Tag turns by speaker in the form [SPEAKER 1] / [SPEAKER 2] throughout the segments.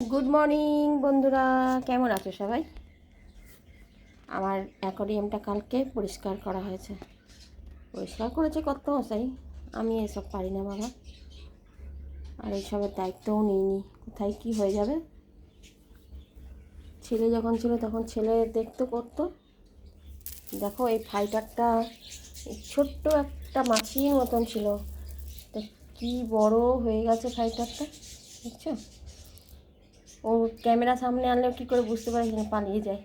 [SPEAKER 1] Good morning বন্ধুরা, কেমন আছো সবাই? আমার অ্যাকোয়ারিয়ামটা কালকে পরিষ্কার করা হয়েছে। পরিষ্কার করেছে কর্তামশাই, আমি এসব পারি না বাবা। আর এইসবের দায়িত্বও নিইনি, কোথায় কি হয়ে যাবে। ছেলে যখন ছিল তখন ছেলে দেখতো, করতো। দেখো এই ফাইটারটা ছোট্ট একটা মাছির মতন ছিল, তা কী বড় হয়ে গেছে ফাইটারটা, বুঝছো? ও ক্যামেরা সামনে আনলেও কী করে বুঝতে পারে, এখানে পালিয়ে যায়।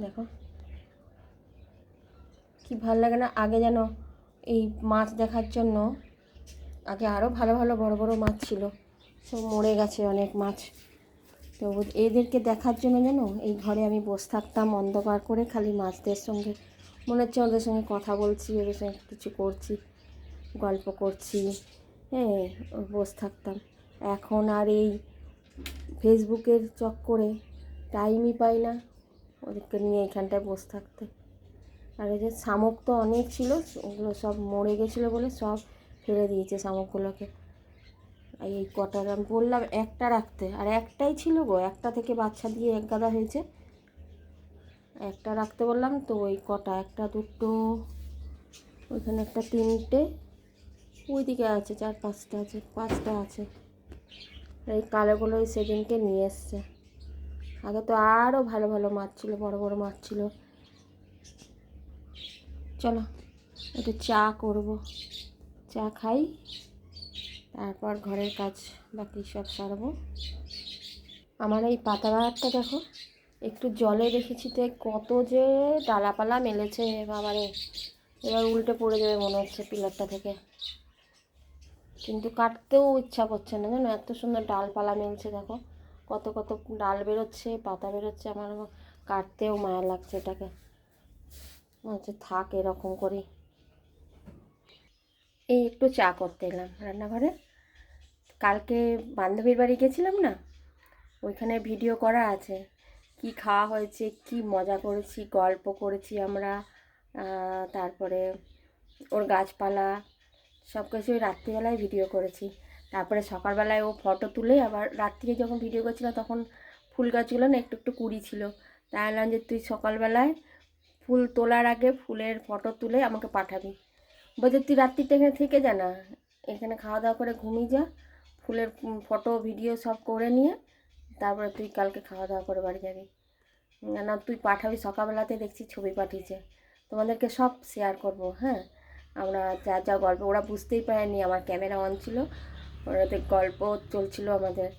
[SPEAKER 1] দেখো কি ভাল লাগে না। আগে যেন এই মাছ দেখার জন্য আগে আরও ভালো ভালো বড় বড় মাছ ছিল, সব মরে গেছে অনেক মাছ। তো এদেরকে দেখার জন্য যেন এই ঘরে আমি বসে থাকতাম অন্ধকার করে, খালি মাছদের সঙ্গে মনে হচ্ছে ওদের সঙ্গে কথা বলছি, ওদের সঙ্গে কিছু করছি, গল্প করছি, হ্যাঁ, বসে থাকতাম। এখন আর এই ফেসবুকের চক্করে টাইমই পাই না ওদেরকে নিয়ে এখানটায় বসে থাকতে। আর এই যে শামুক তো অনেক ছিল, ওগুলো সব মরে গেছিলো বলে সব ফেলে দিয়েছে শামুকগুলোকে। এই কটা আমি বললাম একটা রাখতে, আর একটাই ছিল গো, একটা থেকে বাচ্চা দিয়ে এক গাদা হয়েছে। একটা রাখতে বললাম তো ওই কটা, একটা দুটো, ওইখানে একটা তিনটে, ওইদিকে আছে চার পাঁচটা, আছে পাঁচটা আছে। এই কালোগুলোই সেদিনকে নিয়ে এসছে। আগে তো আরও ভালো ভালো মাছ ছিল, বড় বড় মাছ ছিল। চলো একটু চা করব, চা খাই, তারপর ঘরের কাজ বাকি সব সারবো। আমার এই পাতাবাহারটা দেখো, একটু জলে রেখেছি তো কত যে ডালাপালা মেলেছে বাবারে, এবার উল্টে পড়ে যাবে মনে হচ্ছে পিলারটা থেকে। কিন্তু কাটতেও ইচ্ছা করছে না জানো, এত সুন্দর ডালপালা মেলছে। দেখো কত কত ডাল বেরোচ্ছে, পাতা বেরোচ্ছে, আমার কাটতেও মায়া লাগছে এটাকে। আচ্ছা থাক এরকম করেই। এই একটু চা করতে এলাম রান্নাঘরে। কালকে বান্ধবীর বাড়ি গেছিলাম না, ওইখানে ভিডিও করা আছে, কি খাওয়া হয়েছে, কি মজা করেছি, গল্প করেছি আমরা। তারপরে ওর গাছপালা সব কিছুই রাত্রিবেলায় ভিডিও করেছি। তারপরে সকালবেলায় ও ফটো তুলে আবার রাত্রিরে যখন ভিডিও করছিল তখন ফুল গাছগুলো না একটু একটু কুড়ি ছিল। তাই বললাম যে তুই সকালবেলায় ফুল তোলার আগে ফুলের ফটো তুলে আমাকে পাঠাবি। বলছে তুই রাত্রিটা এখানে থেকে যা না, এখানে খাওয়া দাওয়া করে ঘুমিয়ে যা, ফুলের ফটো ভিডিও সব করে নিয়ে তারপরে তুই কালকে খাওয়া দাওয়া করে বাড়ি যাবি। না তুই পাঠাবি, সকালবেলাতে দেখছি ছবি পাঠিয়েছে, তোমাদেরকে সব শেয়ার করব। হ্যাঁ, আমরা যা যা গল্প, ওরা বুঝতেই পারেনি আমার ক্যামেরা অন ছিল, ওরাতে গল্প চলছিল আমাদের।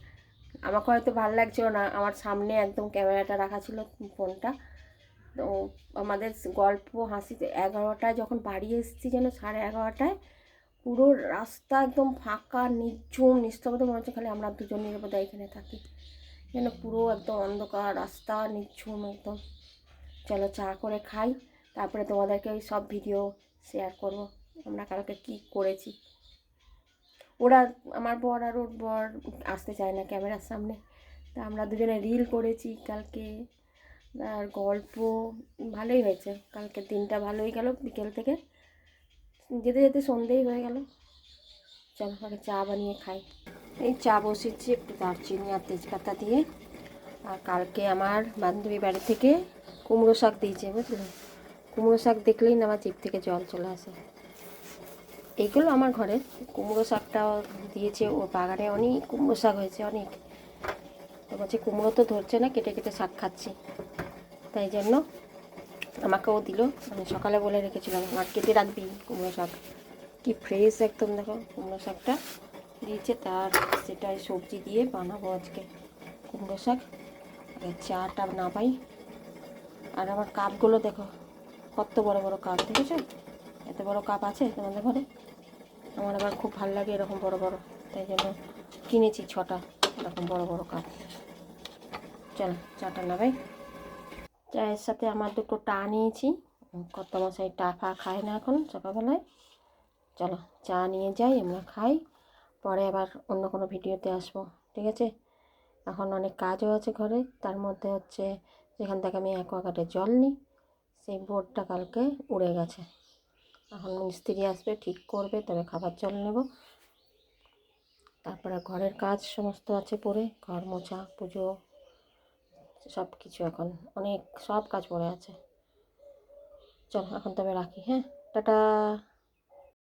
[SPEAKER 1] আমাকে হয়তো ভালো লাগছিল না, আমার সামনে একদম ক্যামেরাটা রাখা ছিল ফোনটা। তো আমাদের গল্প হাসিতে 11টায় যখন বাড়ি এসেছি, যেন 11:30টায় পুরো রাস্তা একদম ফাঁকা, নিঝুম নিস্তব্ধ, মনে হচ্ছে খালি আমরা দুজনের বোধহয় এখানে থাকি, যেন পুরো একদম অন্ধকার রাস্তা, নিঝুম একদম। চলো চা করে খাই, তারপরে তোমাদেরকে ওই সব ভিডিও শেয়ার করব আমরা কালকে কী করেছি। ওরা, আমার বর আর ওর বর আসতে চায় না ক্যামেরার সামনে, তা আমরা দুজনে রিল করেছি কালকে। আর গল্প ভালোই হয়েছে, কালকের দিনটা ভালোই গেল, বিকেল থেকে যেতে যেতে সন্ধেই হয়ে গেল। চলো আগে চা বানিয়ে খাই। এই চা বসেছি একটু দারচিনি আর তেজপাতা দিয়ে। আর কালকে আমার বান্ধবী বাড়ি থেকে কুমড়ো শাক দিয়েছে, বুঝলে? কুমড়ো শাক দেখলেই না আমার জিভ থেকে জল চলে আসে। এইগুলো আমার ঘরে কুমড়ো শাকটাও দিয়েছে, ও বাগানে অনেক কুমড়ো শাক হয়েছে অনেক। তো বলছে কুমড়ো তো ধরছে না, কেটে কেটে শাক খাচ্ছি, তাই জন্য আমাকেও দিল। আমি সকালে বলে রেখেছিলাম আর কেটে রাখবি কুমড়ো শাক, কি ফ্রেশ একদম। দেখো কুমড়ো শাকটা দিয়েছে, তার সেটাই সবজি দিয়ে বানাবো আজকে কুমড়ো শাক। চাটা না পাই। আর আমার কাপগুলো দেখো কত বড় বড় কাপ, দেখেছো? এত বড় কাপ আছে তোমাদের ঘরে? আমার আবার খুব ভালো লাগে এরকম বড় বড়, তাই জন্য কিনেছি 6টা এরকম বড় বড় কাপ। চলো চাটা না ভাই। চায়ের সাথে আমার দুটো টা নিয়েছি, কত মশাই টা ফা খায় না এখন সকালবেলায়। চলো চা নিয়ে যাই, আমরা খাই, পরে আবার অন্য কোনো ভিডিওতে আসবো, ঠিক আছে? এখন অনেক কাজও আছে ঘরে, তার মধ্যে হচ্ছে যেখান থেকে আমি অ্যাকোয়াগার্ডে জল নিই সেই বোর্ডটা কালকে উড়ে গেছে। এখন মিস্ত্রি আসবে, ঠিক করবে, তবে খাবার জল নেব। তারপরে ঘরের কাজ সমস্ত আছে পড়ে, ঘর মোছা, পুজো, সব কিছু এখন অনেক সব কাজ পড়ে আছে। চলো এখন তবে রাখি, হ্যাঁ, টাটা।